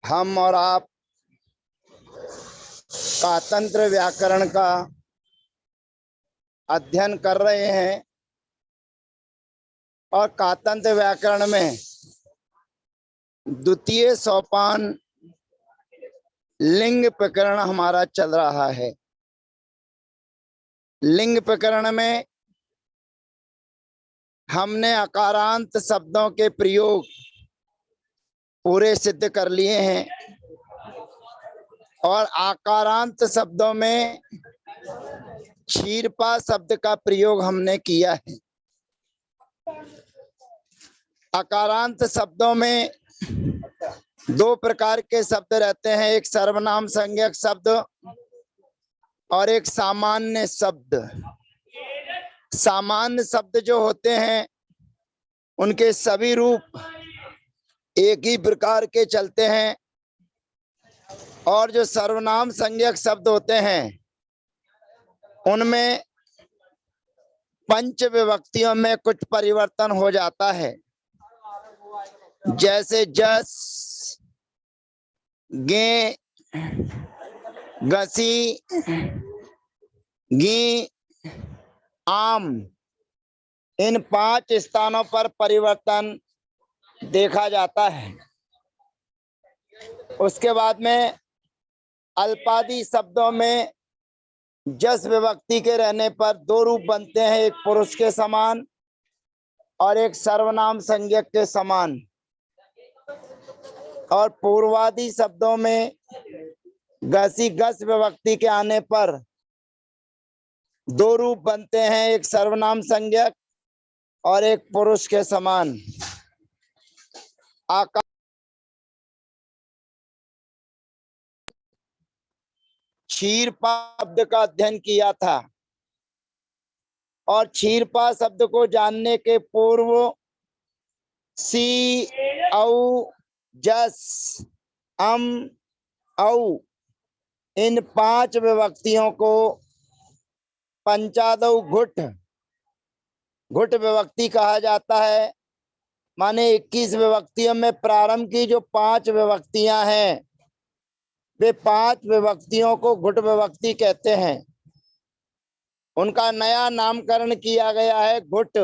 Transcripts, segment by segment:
हम और आप कातंत्र व्याकरण का अध्ययन कर रहे हैं और कातंत्र व्याकरण में द्वितीय सोपान लिंग प्रकरण हमारा चल रहा है। लिंग प्रकरण में हमने अकारांत शब्दों के प्रयोग पूरे सिद्ध कर लिए हैं और आकारांत शब्दों में क्षीरपा शब्द का प्रयोग हमने किया है। अकारांत शब्दों में दो प्रकार के शब्द रहते हैं, एक सर्वनाम संज्ञक शब्द और एक सामान्य शब्द। सामान्य शब्द जो होते हैं उनके सभी रूप एक ही प्रकार के चलते हैं और जो सर्वनाम संज्ञक शब्द होते हैं उनमें पंच विभक्तियों में कुछ परिवर्तन हो जाता है, जैसे जस, गे, गसी, गी, आम। इन 5 स्थानों पर परिवर्तन देखा जाता है। उसके बाद में अल्पादि शब्दों में जस विभक्ति के रहने पर 2 रूप बनते हैं, एक पुरुष के समान और एक सर्वनाम संज्ञक के समान। और पूर्वादि शब्दों में गसी गस विभक्ति के आने पर 2 रूप बनते हैं, एक सर्वनाम संज्ञक और एक पुरुष के समान। क्षीरपा शब्द का अध्ययन किया था और क्षीरपा शब्द को जानने के पूर्व सी, औ, जस, अम, औ इन 5 विभक्तियों को पंचादौ घुट घुट विभक्ति कहा जाता है। माने 21 विभक्तियों में प्रारंभ की जो 5 विभक्तियां हैं वे 5 विभक्तियों को घुट विभक्ति कहते हैं। उनका नया नामकरण किया गया है घुट।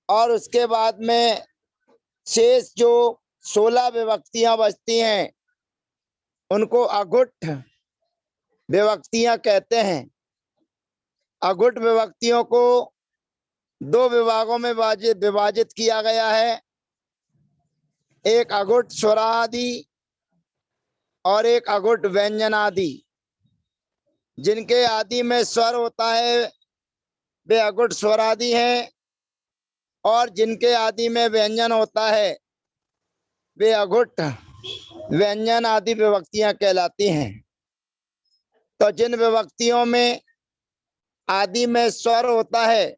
और उसके बाद में शेष जो 16 विभक्तियां बचती हैं उनको अघुट विभक्तियां कहते हैं। अघुट विभक्तियों को 2 विभागों में विभाजित किया गया है, एक अघुट स्वरादि और एक अघुट व्यंजनादि। जिनके आदि में स्वर होता है वे अघुट स्वरादि हैं और जिनके आदि में व्यंजन होता है वे अघुट व्यंजन आदि विभक्तियां कहलाती हैं। तो जिन विभक्तियों में आदि में स्वर होता है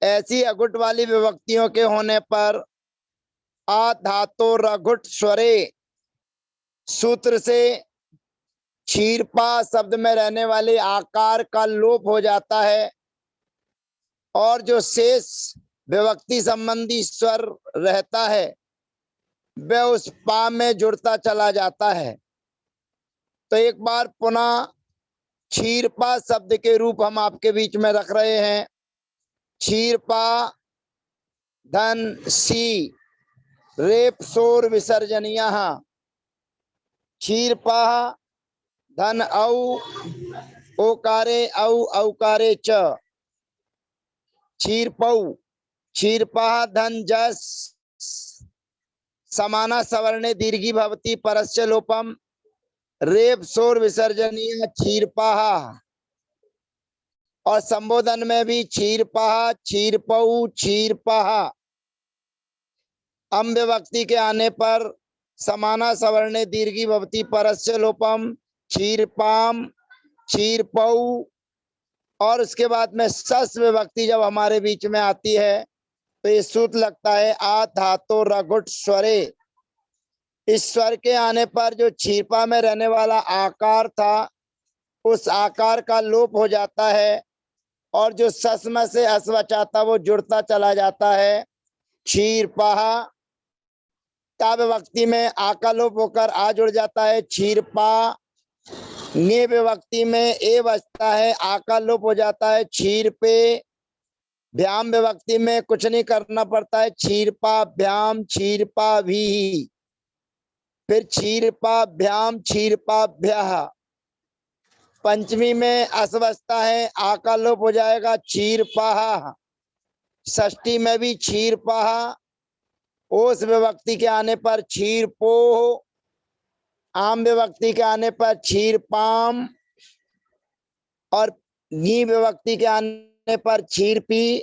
ऐसी अघुट वाली विभक्तियों के होने पर आ धातु रघुट स्वरे सूत्र से क्षीरपा शब्द में रहने वाले आकार का लोप हो जाता है और जो शेष विभक्ति संबंधी स्वर रहता है वह उस पा में जुड़ता चला जाता है। तो एक बार पुनः क्षीरपा शब्द के रूप हम आपके बीच में रख रहे हैं। क्षीरपा धन सी रेप सोर विसर्जनीय। क्षीरपा धन औ ओकारे औ औकारे च। क्षीरपौ क्षीरपा धन जस समाना सवर्णे दीर्घी भवती परस्य लोपम रेप सोर विसर्जनीय क्षीरपा। और संबोधन में भी क्षीरपा, क्षीरपौ, क्षीरपा। अम विभक्ति के आने पर समाना सवर्णे दीर्घी भवती परस्य लोपम क्षीरपाम, क्षीरपौ। और उसके बाद में सस विभक्ति जब हमारे बीच में आती है तो ये सूत्र लगता है आ धातु रघुट स्वरे। इस स्वर के आने पर जो क्षीरपा में रहने वाला आकार था उस आकार का लोप हो जाता है और जो सस में से अस बचा था वो जुड़ता चला जाता है। क्षीरपा ता विभक्ति में आ का लोप होकर आ जुड़ जाता है, क्षीरपा। ङे विभक्ति में ए बचता है, आ का लोप हो जाता है, क्षीर पे। भ्याम विभक्ति में कुछ नहीं करना पड़ता है, क्षीरपा भ्याम क्षीरपा भी, फिर क्षीरपा भ्याम क्षीरपा भ्यः। पंचमी में अस बचता है, आ का लोप हो जाएगा, क्षीरपाः। षष्ठी में भी क्षीरपाः। ओस विभक्ति के आने पर क्षीरपोः। आम विभक्ति के आने पर क्षीरपाम, और गी विभक्ति के आने पर क्षीरपी।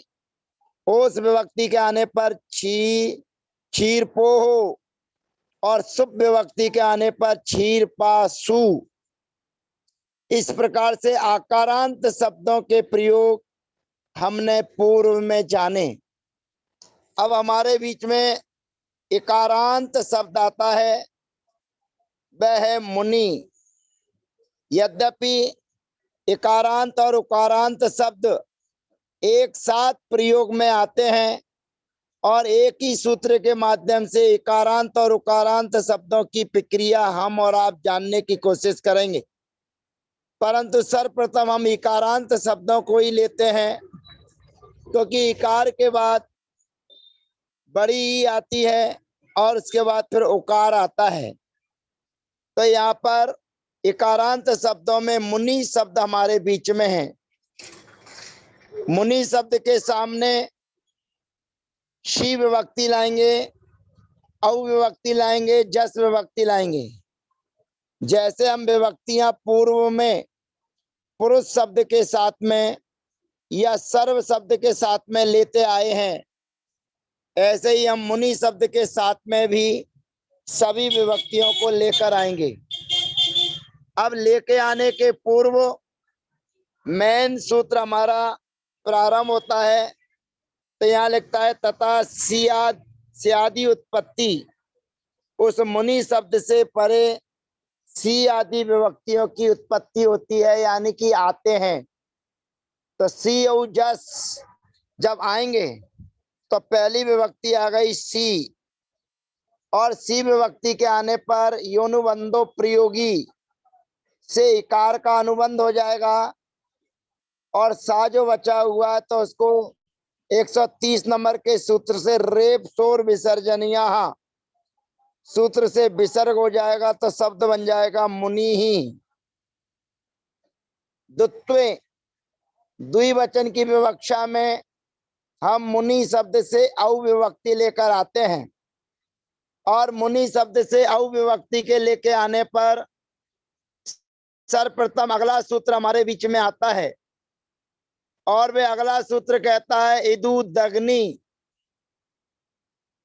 ओस विभक्ति के आने पर क्षीरपोः, और सुप विभक्ति के आने पर क्षीरपासु। इस प्रकार से आकारांत शब्दों के प्रयोग हमने पूर्व में जाने। अब हमारे बीच में इकारांत शब्द आता है, वह है मुनि। यद्यपि इकारांत और उकारांत शब्द एक साथ प्रयोग में आते हैं और एक ही सूत्र के माध्यम से इकारांत और उकारांत शब्दों की प्रक्रिया हम और आप जानने की कोशिश करेंगे, परंतु सर्वप्रथम हम इकारांत शब्दों को ही लेते हैं, क्योंकि इकार के बाद बड़ी ई आती है और उसके बाद फिर उकार आता है। तो यहाँ पर इकारांत शब्दों में मुनि शब्द हमारे बीच में है। मुनि शब्द के सामने शी विभक्ति लाएंगे, औ विभक्ति लाएंगे, जस विभक्ति लाएंगे। जैसे हम विभक्तियां पूर्व में पुरुष शब्द के साथ में या सर्व शब्द के साथ में लेते आए हैं, ऐसे ही हम मुनि शब्द के साथ में भी सभी विभक्तियों को लेकर आएंगे। अब लेके आने के पूर्व मेन सूत्र हमारा प्रारंभ होता है, तो यहाँ लिखता है तथा सियादी उत्पत्ति। उस मुनि शब्द से परे सी आदि विभक्तियों की उत्पत्ति होती है, यानी कि आते हैं। तो सी और जस जब आएंगे तो पहली विभक्ति आ गई सी, और सी विभक्ति के आने पर योनुबंधो प्रयोगी से इकार का अनुबंध हो जाएगा, और सा जो बचा हुआ है तो उसको 130 नंबर के सूत्र से रेप शोर विसर्जनिया सूत्र से विसर्ग हो जाएगा, तो शब्द बन जाएगा मुनि ही। द्वित्वे द्विवचन की विवक्षा में हम मुनि शब्द से औ विभक्ति लेकर आते हैं, और मुनि शब्द से औ विभक्ति के लेके आने पर सर्वप्रथम अगला सूत्र हमारे बीच में आता है, और वे अगला सूत्र कहता है इदु दग्नि।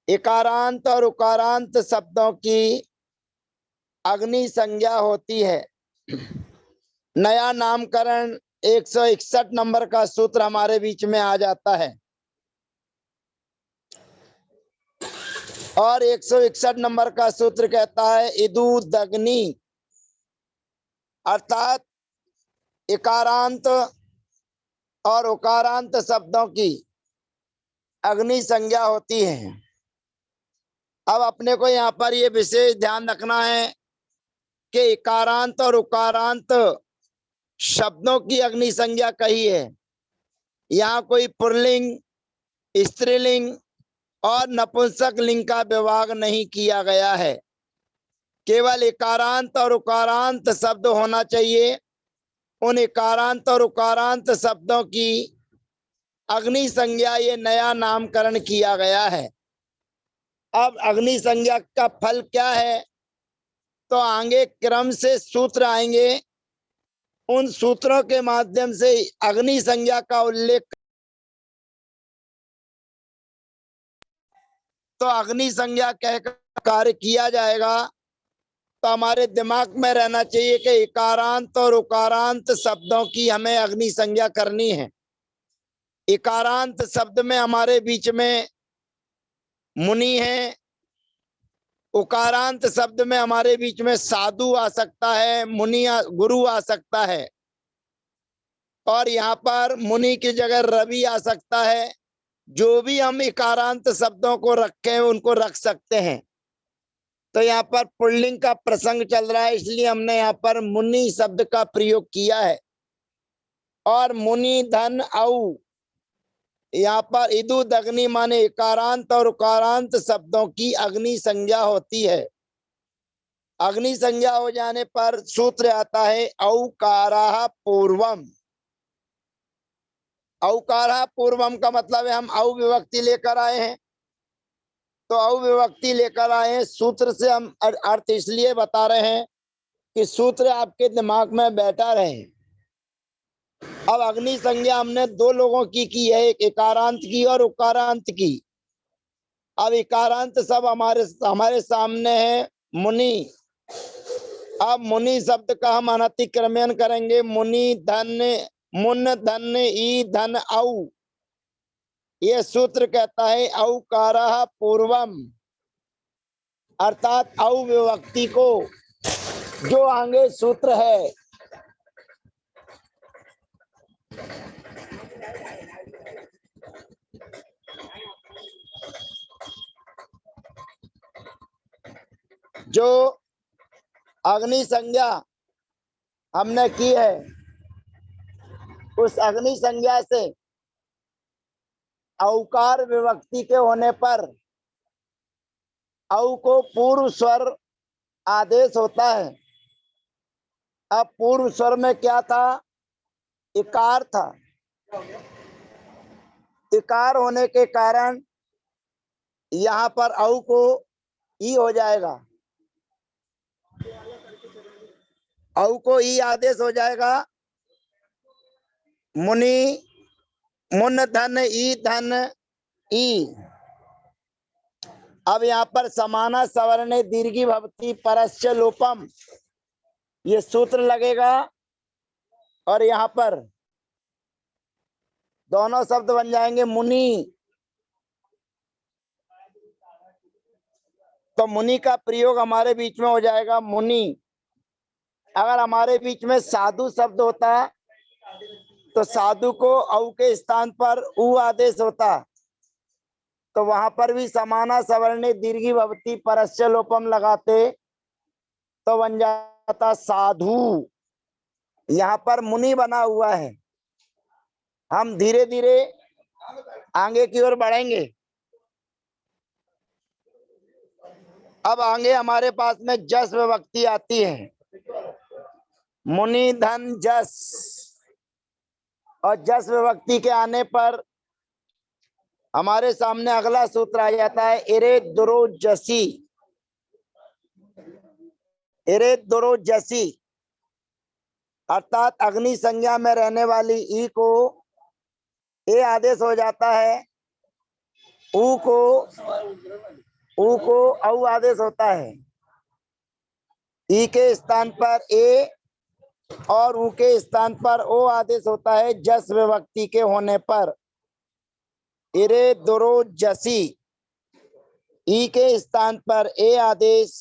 इकारांत और उकारांत शब्दों की अग्नि संज्ञा होती है। नया नामकरण 161 नंबर का सूत्र हमारे बीच में आ जाता है, और 161 नंबर का सूत्र कहता है इदु दग्नि, अर्थात इकारांत और उकारांत शब्दों की अग्नि संज्ञा होती है। अब अपने को यहाँ पर ये विशेष ध्यान रखना है कि इकारांत और उकारांत शब्दों की अग्नि संज्ञा कही है। यहाँ कोई पुल्लिंग, स्त्रीलिंग और नपुंसक लिंग का विभाग नहीं किया गया है। केवल इकारांत और उकारांत शब्द होना चाहिए। उन इकारांत और उकारांत शब्दों की अग्नि संज्ञा ये नया नामकरण किया गया है। अब अग्नि संज्ञा का फल क्या है, तो आगे क्रम से सूत्र आएंगे, उन सूत्रों के माध्यम से अग्नि संज्ञा का उल्लेख, तो अग्नि संज्ञा कहकर कार्य किया जाएगा। तो हमारे दिमाग में रहना चाहिए कि इकारांत और उकारांत शब्दों की हमें अग्नि संज्ञा करनी है। इकारांत शब्द में हमारे बीच में मुनि है, उकारांत शब्द में हमारे बीच में साधु आ सकता है, मुनि गुरु आ सकता है, और यहाँ पर मुनि की जगह रवि आ सकता है। जो भी हम इकारांत शब्दों को रखें उनको रख सकते हैं। तो यहाँ पर पुल्लिंग का प्रसंग चल रहा है, इसलिए हमने यहाँ पर मुनि शब्द का प्रयोग किया है। और मुनि धन औ, यहाँ पर इदु दग्नि माने इकारांत और उकारांत शब्दों की अग्नि संज्ञा होती है। अग्नि संज्ञा हो जाने पर सूत्र आता है औकारा पूर्वम। औकारा पूर्वम का मतलब है हम औ विभक्ति लेकर आए हैं, तो औ विभक्ति लेकर आए हैं। सूत्र से हम अर्थ इसलिए बता रहे हैं कि सूत्र आपके दिमाग में बैठा रहे। अब अग्नि संज्ञा हमने दो लोगों की है, एक इकारांत की और उकारांत की। अब इकारांत सब हमारे सामने है मुनि। अब मुनि शब्द का हम अनतिक्रमण करेंगे। मुनि धन, मुन धन ई धन औ, ये सूत्र कहता है औकारा पूर्वम, अर्थात औ विभक्ति को जो आगे सूत्र है जो अग्नि संज्ञा हमने की है, उस अग्नि संज्ञा से औकार विभक्ति के होने पर औ को पूर्व स्वर आदेश होता है। अब पूर्व स्वर में क्या था? इकार था। इकार होने के कारण यहाँ पर औ को ई हो जाएगा, औ को ई आदेश हो जाएगा। मुनि, मुन धन ई धन ई। अब यहाँ पर समाना सवर्णे दीर्घी भवती परस्य लोपम, ये सूत्र लगेगा और यहाँ पर दोनों शब्द बन जाएंगे मुनि। तो मुनि का प्रयोग हमारे बीच में हो जाएगा मुनि। अगर हमारे बीच में साधु शब्द होता तो साधु को औ के स्थान पर उ आदेश होता, तो वहां पर भी समाना सवर्णे दीर्घी भवती परस्य लोपम लगाते तो बन जाता साधु। यहाँ पर मुनि बना हुआ है। हम धीरे धीरे आगे की ओर बढ़ेंगे। अब आगे हमारे पास में जस विभक्ति आती है, मुनि धन जस। और जस विभक्ति के आने पर हमारे सामने अगला सूत्र आ जाता है इरे दुरो जसी। इरे दुरो जसी अर्थात अग्नि संज्ञा में रहने वाली ई को ए आदेश हो जाता है, ऊ को औ आदेश होता है। ई के स्थान पर ए और ऊ के स्थान पर ओ आदेश होता है जस विभक्ति के होने पर। इरे दुरो जसी, ई के स्थान पर ए आदेश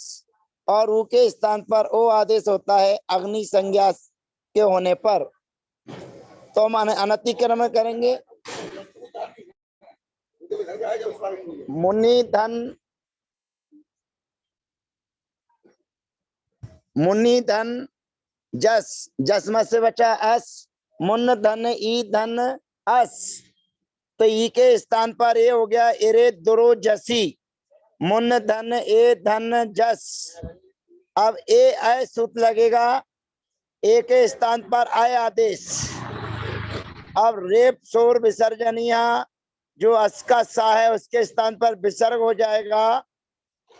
और ऊ के स्थान पर ओ आदेश होता है अग्नि संज्ञा के होने पर। तो हम अनतिक्रमण करेंगे। मुनि धन, मुनि धन जस, जस में से बचा अस, मुन धन ई धन अस, तो ई के स्थान पर ए हो गया इरे दुरो जसी, मुन धन ए धन जस। अब ए आय सूत्र लगेगा, ए के स्थान पर आय आदेश। अब रेप शोर विसर्जनिया जो अस का सा है उसके स्थान पर विसर्ग हो जाएगा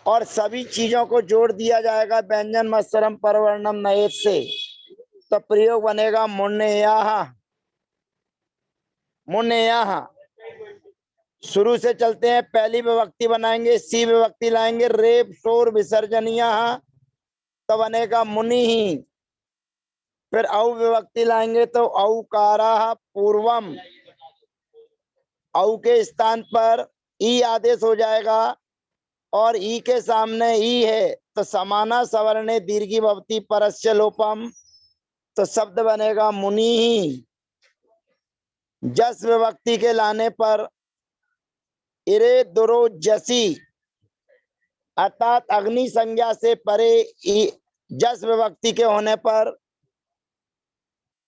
और सभी चीजों को जोड़ दिया जाएगा व्यंजन मत्सरम परवर्णम नएत से। तो प्रयोग बनेगा मुन्नेयाह। मुन्नेयाह शुरू से चलते हैं, पहली विभक्ति बनाएंगे, सी विभक्ति लाएंगे, रेप शोर विसर्जनिया, तो बनेगा मुनि ही। फिर औ विभक्ति लाएंगे तो औकारा पूर्वम, औ के स्थान पर ई आदेश हो जाएगा और ई के सामने ई है तो समाना सवर्णे दीर्घी भवती परस्य लोपम, तो शब्द बनेगा मुनि ही। जस विभक्ति के लाने पर इरे दुरो जसी, अर्थात अग्नि संज्ञा से परे जस विभक्ति के होने पर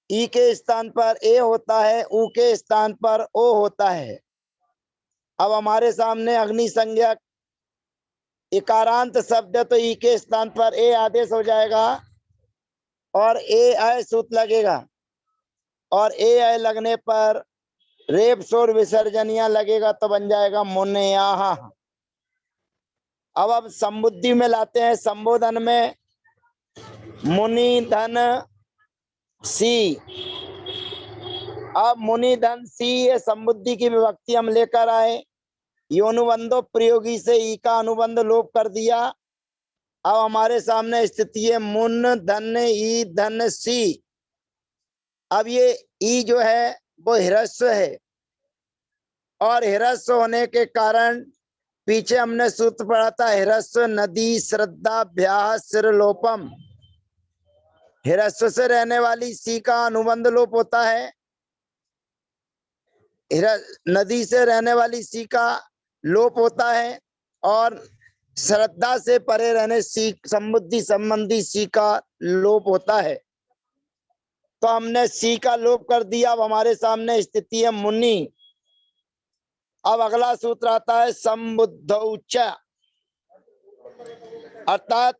ई के स्थान पर ए होता है, उ के स्थान पर ओ होता है। अब हमारे सामने अग्नि संज्ञा इकारांत शब्द है, तो ई के स्थान पर ए आदेश हो जाएगा और ए आय सूत्र लगेगा, और ए आय लगने पर रेप शोर विसर्जनिया लगेगा, तो बन जाएगा मुन्याहा। अब संबुद्धि में लाते हैं, संबोधन में मुनि धन सी। अब मुनि धन सी ये संबुद्धि की विभक्ति हम लेकर आए, योनुबंधो प्रयोगी से ई का अनुबंध लोप कर दिया। अब हमारे सामने स्थिति है मुन धन ई धन सी। अब ये ई जो है वो ह्रस्व है, और ह्रस्व होने के कारण पीछे हमने सूत्र पढ़ा था, ह्रस्व नदी श्रद्धा भ्याह सिरलोपम। ह्रस्व से रहने वाली सी का अनुबंध लोप होता है, नदी से रहने वाली सी का लोप होता है, और श्रद्धा से परे रहने सी संबुद्धि संबंधी सी का लोप होता है। तो हमने सी का लोप कर दिया। अब हमारे सामने स्थिति है मुनि। अब अगला सूत्र आता है संबुद्धौच, अर्थात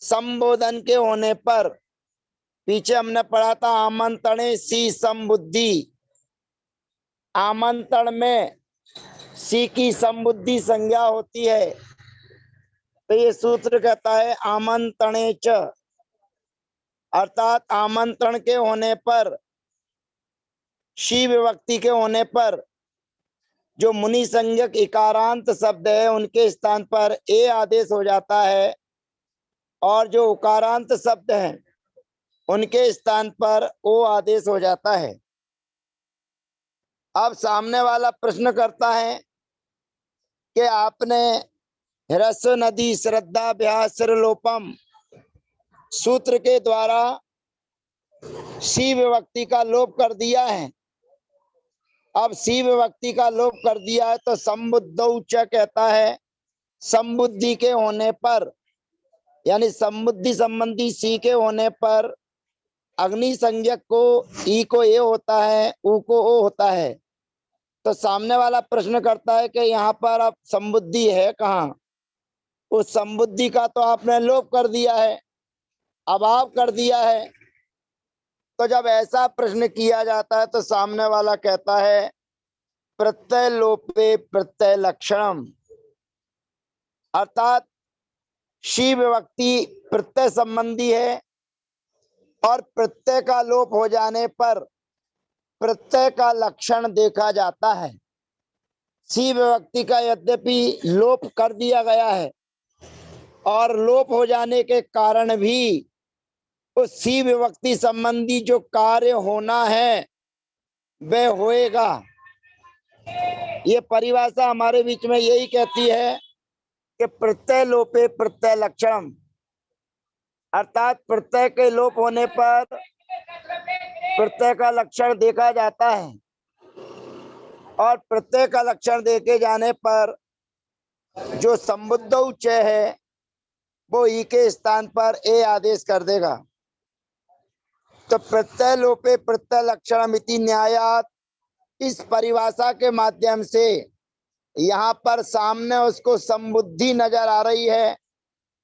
संबोधन के होने पर, पीछे हमने पढ़ा था आमंत्रणे सी संबुद्धि। आमंत्रण में सी की संबुद्धि संज्ञा होती है, तो ये सूत्र कहता है आमंत्रणे च, अर्थात आमंत्रण के होने पर, शी विभक्ति के होने पर जो मुनि संज्ञक इकारांत शब्द है उनके स्थान पर ए आदेश हो जाता है, और जो उकारांत शब्द हैं उनके स्थान पर ओ आदेश हो जाता है। अब सामने वाला प्रश्न करता है कि आपने ह्रस्व नदी श्रद्धा भ्याह सिरलोपम सूत्र के द्वारा सी विभक्ति का लोप कर दिया है। अब सी विभक्ति का लोप कर दिया है तो संबुद्धौच कहता है संबुद्धि के होने पर, यानी संबुद्धि संबंधी सी के होने पर अग्नि संज्ञक को ई को ए होता है, उ को ओ होता है। तो सामने वाला प्रश्न करता है कि यहाँ पर अब संबुद्धि है कहाँ? उस संबुद्धि का तो आपने लोप कर दिया है, अभाव कर दिया है। तो जब ऐसा प्रश्न किया जाता है तो सामने वाला कहता है प्रत्यय लोपे प्रत्यय लक्षणम, अर्थात शी विभक्ति प्रत्यय संबंधी है, और प्रत्यय का लोप हो जाने पर प्रत्यय का लक्षण देखा जाता है। सी विभक्ति का यद्यपि लोप कर दिया गया है, और लोप हो जाने के कारण भी उस सी विभक्ति संबंधी जो कार्य होना है वह होएगा। ये परिभाषा हमारे बीच में यही कहती है कि प्रत्यय लोपे प्रत्यय लक्षणम, अर्थात प्रत्यय के लोप होने पर प्रत्यय का लक्षण देखा जाता है, और प्रत्यय का लक्षण देखे जाने पर जो संबुद्धौच है वो ई के स्थान पर ए आदेश कर देगा। तो प्रत्यय लोपे प्रत्यय लक्षणम इति न्यायात, इस परिभाषा के माध्यम से यहाँ पर सामने उसको संबुद्धि नजर आ रही है,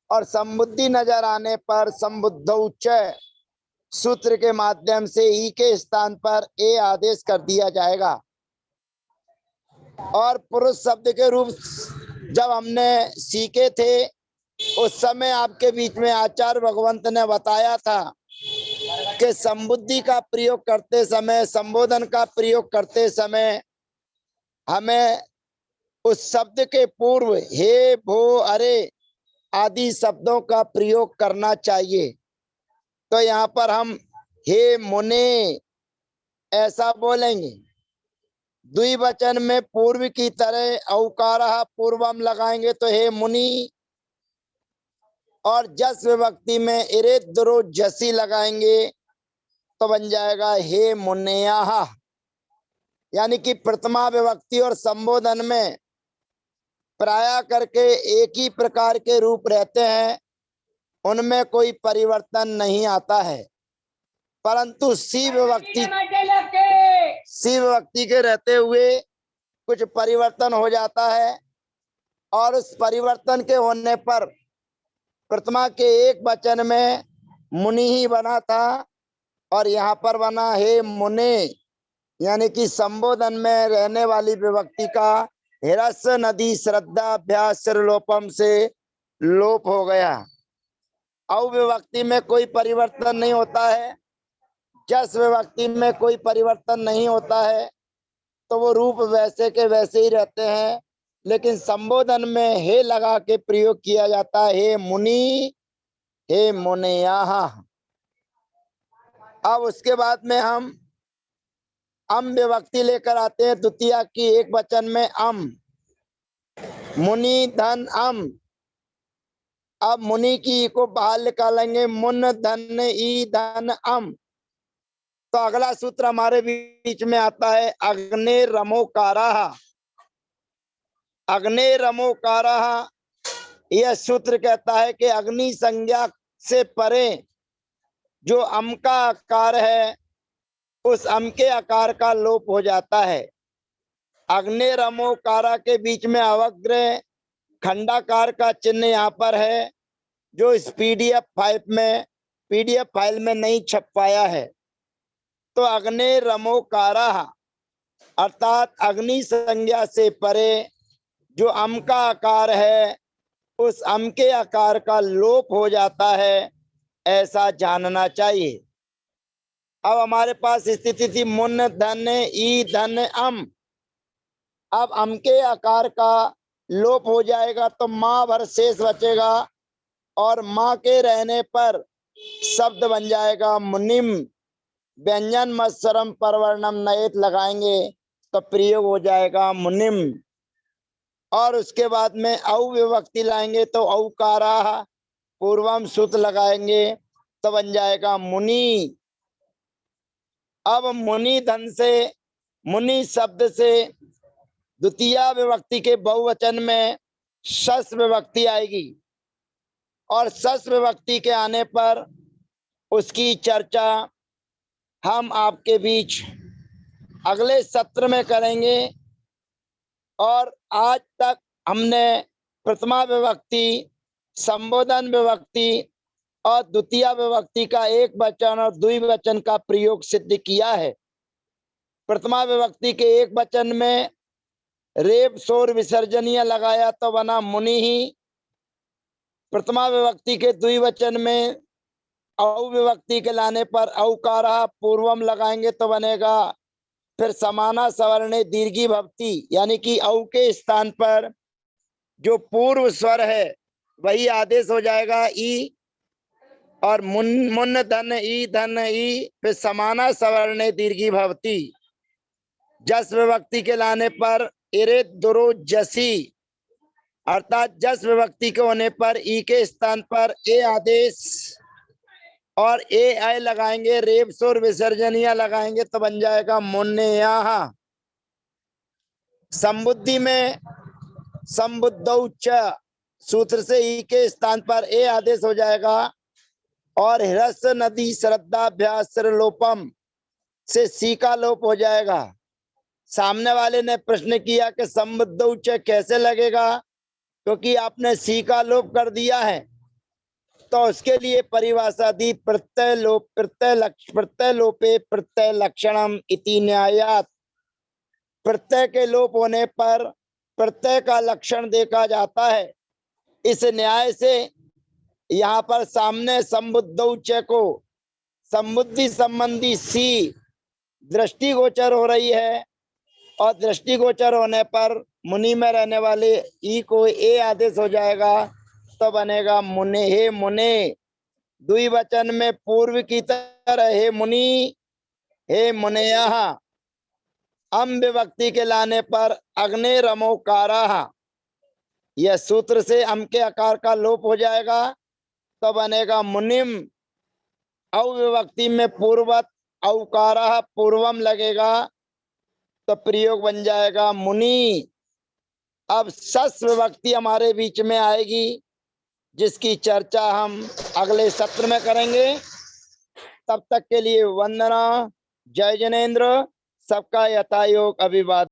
और संबुद्धि नजर आने पर संबुद्धौच सूत्र के माध्यम से ई के स्थान पर ए आदेश कर दिया जाएगा। और पुरुष शब्द के रूप जब हमने सीखे थे उस समय आपके बीच में आचार्य भगवंत ने बताया था कि संबुद्धि का प्रयोग करते समय, संबोधन का प्रयोग करते समय हमें उस शब्द के पूर्व हे भो अरे आदि शब्दों का प्रयोग करना चाहिए। तो यहाँ पर हम हे मुने ऐसा बोलेंगे। द्विवचन में पूर्व की तरह औकारः पूर्वम लगाएंगे तो हे मुनि, और जस विभक्ति में इरेद्रो जसी लगाएंगे तो बन जाएगा हे मुन्याः। यानी कि प्रथमा विभक्ति और संबोधन में प्राय करके एक ही प्रकार के रूप रहते हैं, उनमें कोई परिवर्तन नहीं आता है। परंतु शिव भक्ति के रहते हुए कुछ परिवर्तन हो जाता है, और उस परिवर्तन के होने पर प्रतिमा के एक वचन में मुनि ही बना था, और यहाँ पर बना हे मुने, यानी कि संबोधन में रहने वाली विभक्ति का हिरस नदी श्रद्धा अभ्यास लोपम से लोप हो गया। औ विभक्ति में कोई परिवर्तन नहीं होता है, जस विभक्ति में कोई परिवर्तन नहीं होता है, तो वो रूप वैसे के वैसे ही रहते हैं, लेकिन संबोधन में हे लगा के प्रयोग किया जाता है, हे मुनि, हे मुनियाह। अब उसके बाद में हम विभक्ति लेकर आते हैं द्वितीया की एक वचन में मुनि धन अब मुनि की को बाहर निकालेंगे, मुन धन ई धन तो अगला सूत्र हमारे बीच में आता है अग्ने रमोकारा। यह सूत्र कहता है कि अग्नि संज्ञा से परे जो अम का आकार है, उस अम के आकार का लोप हो जाता है। अग्नि रमोकारा के बीच में अवग्रह खंडाकार का चिन्ह यहाँ पर है, जो इस पीडीएफ फाइल में नहीं छप पाया है। तो अग्नि रमोकारा अर्थात अग्नि संज्ञा से परे जो अम का आकार है, उस अम के आकार का लोप हो जाता है, ऐसा जानना चाहिए। अब हमारे पास स्थिति थी मुन धन ई धन अब अम के आकार का लोप हो जाएगा तो माँ भर शेष बचेगा, और माँ के रहने पर शब्द बन जाएगा मुनिम। व्यंजन मत्सरम परवर्णम नयत लगाएंगे तो प्रयोग हो जाएगा मुनिम। और उसके बाद में औ विभक्ति लाएंगे तो औकारा पूर्वम सुत लगाएंगे तो बन जाएगा मुनि। अब मुनि धन से, मुनि शब्द से द्वितीया विभक्ति के बहुवचन में शस विभक्ति आएगी, और शस विभक्ति के आने पर उसकी चर्चा हम आपके बीच अगले सत्र में करेंगे। और आज तक हमने प्रथमा विभक्ति, संबोधन विभक्ति और द्वितीया विभक्ति का एक वचन और द्विवचन का प्रयोग सिद्ध किया है। प्रथमा विभक्ति के एक वचन में रेप शोर विसर्जनीय लगाया तो बना मुनि ही। प्रथमा विभक्ति के द्विवचन में औ विभक्ति के लाने पर औकारा पूर्वम लगाएंगे तो बनेगा फिर समाना सवर्णे दीर्घी भक्ति, यानी कि औ के स्थान पर जो पूर्व स्वर है वही आदेश हो जाएगा ई, और मुन धन ई फिर समाना सवर्णे दीर्घी भवती। जस विभक्ति के लाने पर इरे दुरो जसी, अर्थात जस विभक्ति के होने पर ई के स्थान पर ए आदेश और ए आय लगाएंगे, रेप सुर विसर्जनीय लगाएंगे तो बन जाएगा मुन्नेयाह। संबुद्धि में संबुद्धौच सूत्र से ई के स्थान पर ए आदेश हो जाएगा, और हिरस नदी श्रद्धाभ्यास लोपम से सी का लोप हो जाएगा। सामने वाले ने प्रश्न किया कि संबुद्धौच कैसे लगेगा, क्योंकि आपने सी का लोप कर दिया है। तो उसके लिए परिभाषा दी प्रत्यय लोपे प्रत्यय लक्षणम इति न्यायात। प्रत्यय के लोप होने पर प्रत्यय का लक्षण देखा जाता है। इस न्याय से यहाँ पर सामने संबुद्धौच को संबुद्धि संबंधी सी दृष्टिगोचर हो रही है, और दृष्टिगोचर होने पर मुनि में रहने वाले ई को ए आदेश हो जाएगा तो बनेगा मुने, हे मुने। द्विवचन में पूर्व की तरह हे मुनि, हे मुनेयः। अम विभक्ति के लाने पर अग्ने रमोकारा, यह सूत्र से अम के आकार का लोप हो जाएगा तो बनेगा मुनिम। औ विभक्ति में पूर्वत औकारा पूर्वम लगेगा तो प्रयोग बन जाएगा मुनि। अब षष्ठ विभक्ति हमारे बीच में आएगी, जिसकी चर्चा हम अगले सत्र में करेंगे। तब तक के लिए वंदना, जय जनेन्द्र, सबका यथायोग अभिवादन।